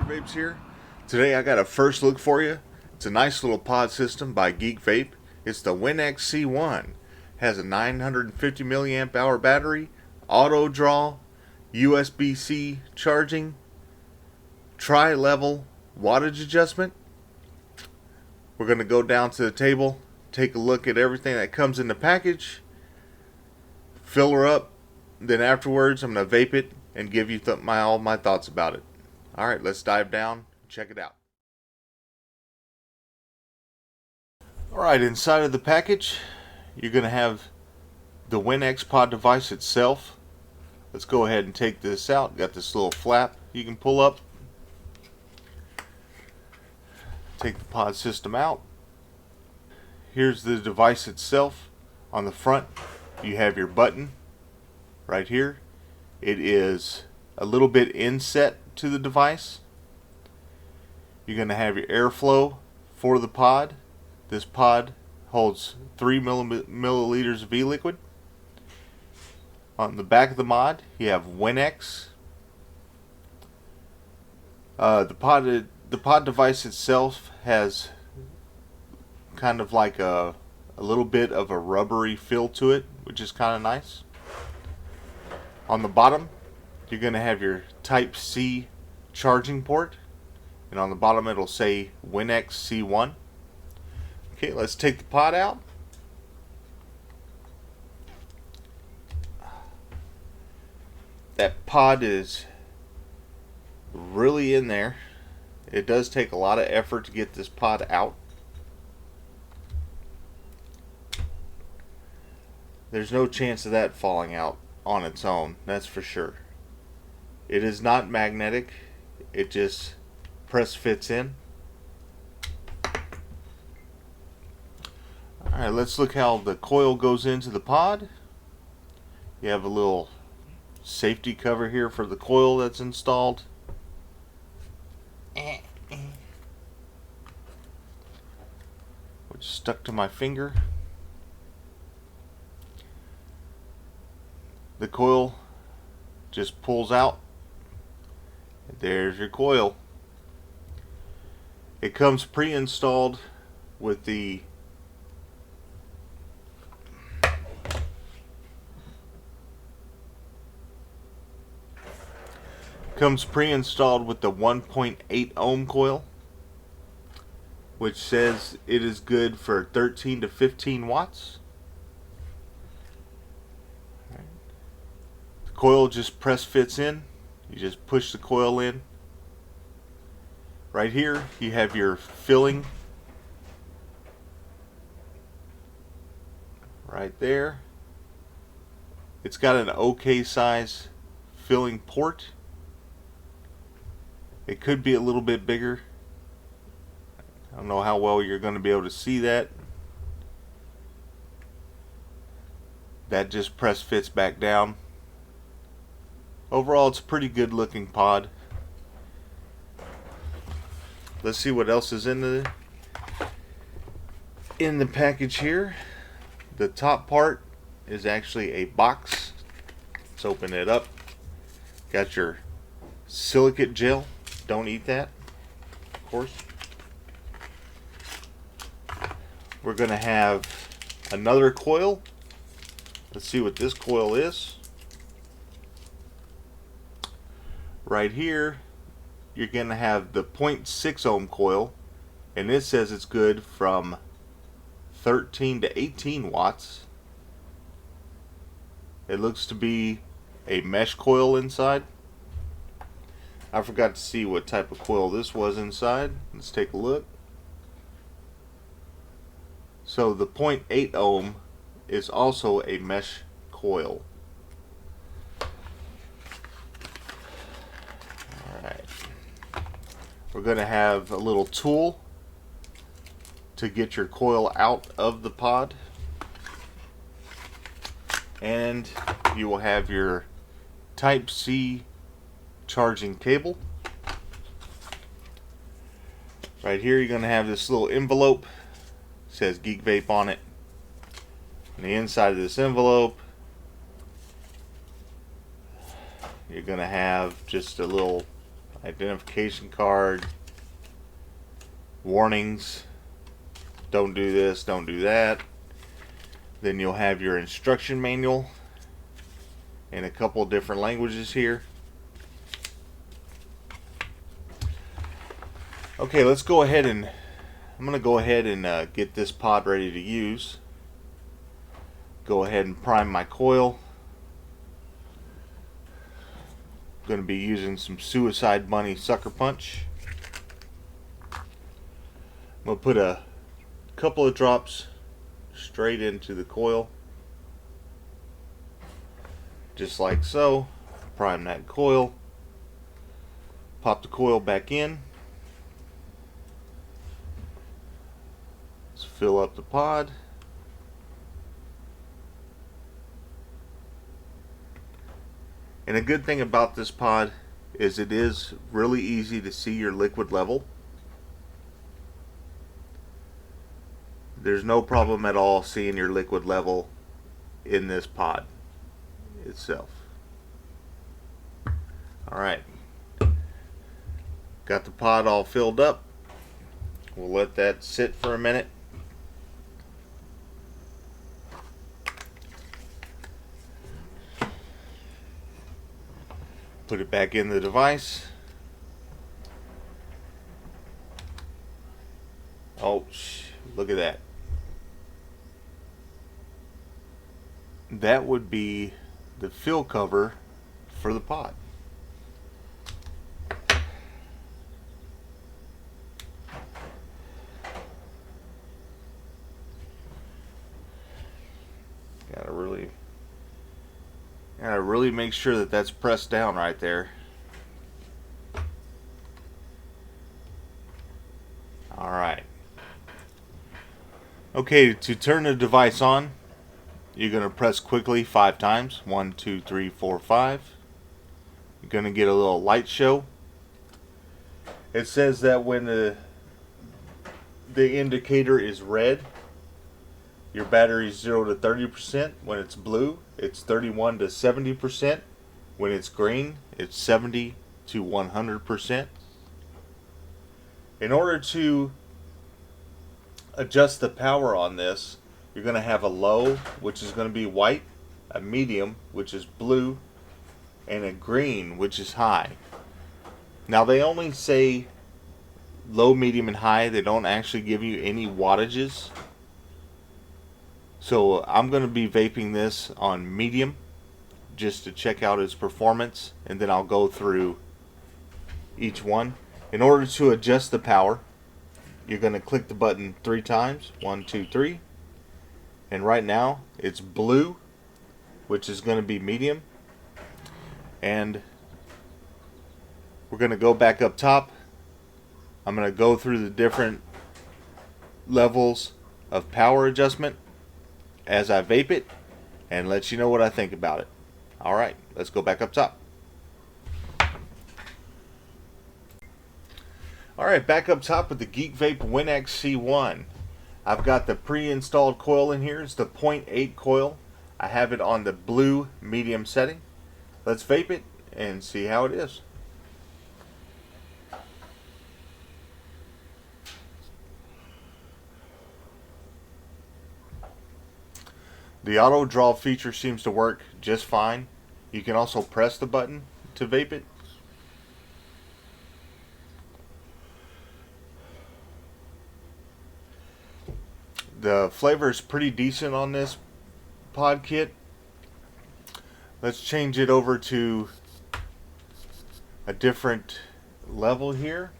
GeekVapes here. Today I got a first look for you. It's a nice little pod system by GeekVape. It's the Wenax C1. Has a 950 milliamp hour battery, auto draw, USB-C charging, tri-level wattage adjustment. We're going to go down to the table, take a look at everything that comes in the package, fill her up, then afterwards I'm going to vape it and give you all my thoughts about it. Alright, let's dive down and check it out. Alright, inside of the package, you're going to have the Wenax pod device itself. Let's go ahead and take this out. Got this little flap you can pull up. Take the pod system out. Here's the device itself. On the front, you have your button right here. It is a little bit inset to the device. You're going to have your airflow for the pod. This pod holds 3 milliliters of e-liquid. On the back of the mod, you have Wenax. The pod device itself has kind of like a little bit of a rubbery feel to it, which is kind of nice. On the bottom, you're going to have your Type-C charging port, and on the bottom it'll say Wenax C1. Okay, let's take the pod out. That pod is really in there. It does take a lot of effort to get this pod out. There's no chance of that falling out on its own, that's for sure. It is not magnetic. It just press fits in. Alright, let's look how the coil goes into the pod. You have a little safety cover here for the coil that's installed. Which stuck to my finger. The coil just pulls out. There's your coil. It comes pre-installed with the Comes pre-installed with the 1.8 ohm coil, which says it is good for 13 to 15 watts. The coil just press fits in. You just push the coil in. Right here you have your filling. Right there. It's got an okay size filling port. It could be a little bit bigger. I don't know how well you're going to be able to see that. That just press fits back down. Overall, it's a pretty good looking pod. Let's see what else is in the package here. The top part is actually a box. Let's open it up. Got your silicate gel. Don't eat that, of course. We're going to have another coil. Let's see what this coil is. Right here, you're going to have the 0.6 ohm coil, and it says it's good from 13 to 18 watts. It looks to be a mesh coil inside. I forgot to see what type of coil this was inside. Let's take a look. So the 0.8 ohm is also a mesh coil. Alright. We're going to have a little tool to get your coil out of the pod. And you will have your Type-C charging cable. Right here you're going to have this little envelope. It says GeekVape on it. On the inside of this envelope you're going to have just a little, identification card, warnings, don't do this, don't do that. Then you'll have your instruction manual in a couple of different languages here. Okay, let's go ahead and I'm going to go ahead and get this pod ready to use. Go ahead and prime my coil. Going to be using some Suicide Bunny Sucker Punch. I'm going to put a couple of drops straight into the coil, just like so. Prime that coil, pop the coil back in, let's fill up the pod. And a good thing about this pod is it is really easy to see your liquid level. There's no problem at all seeing your liquid level in this pod itself. Alright, got the pod all filled up. We'll let that sit for a minute. Put it back in the device. Oh, look at that. That would be the fill cover for the pod. Gotta really make sure that that's pressed down right there. Alright. Okay, to turn the device on, you're going to press quickly 5 times. 1, 2, 3, 4, 5. You're going to get a little light show. It says that when the indicator is red, your battery is 0 to 30%. When it's blue, it's 31 to 70%. When it's green, it's 70 to 100%. In order to adjust the power on this, you're going to have a low, which is going to be white, a medium, which is blue, and a green, which is high. Now they only say low, medium, and high. They don't actually give you any wattages. So I'm going to be vaping this on medium just to check out its performance, and then I'll go through each one. In order to adjust the power, you're going to click the button 3 times. 1, 2, 3. And right now it's blue, which is going to be medium. And we're going to go back up top. I'm going to go through the different levels of power adjustment as I vape it and let you know what I think about it. Alright, let's go back up top. Alright, back up top with the GeekVape Wenax C1. I've got the pre-installed coil in here. It's the 0.8 coil. I have it on the blue medium setting. Let's vape it and see how it is. The auto draw feature seems to work just fine. You can also press the button to vape it. The flavor is pretty decent on this pod kit. Let's change it over to a different level here.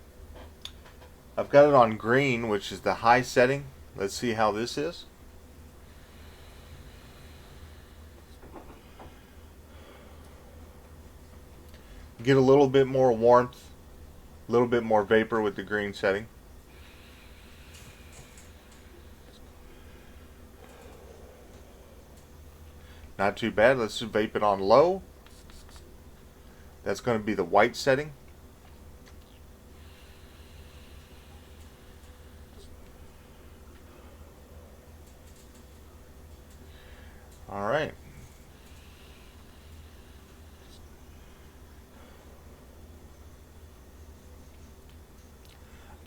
I've got it on green, which is the high setting. Let's see how this is. Get a little bit more warmth, a little bit more vapor with the green setting. Not too bad. Let's vape it on low. That's going to be the white setting. Alright.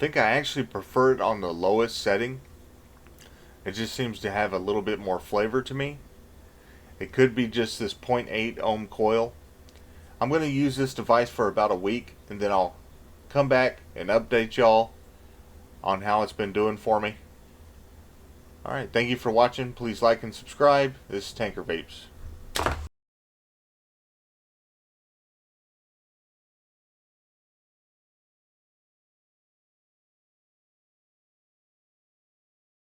think I actually prefer it on the lowest setting. It just seems to have a little bit more flavor to me. It could be just this 0.8 ohm coil. I'm going to use this device for about a week, and then I'll come back and update y'all on how it's been doing for me. Alright, thank you for watching. Please like and subscribe. This is Tanker Vapes.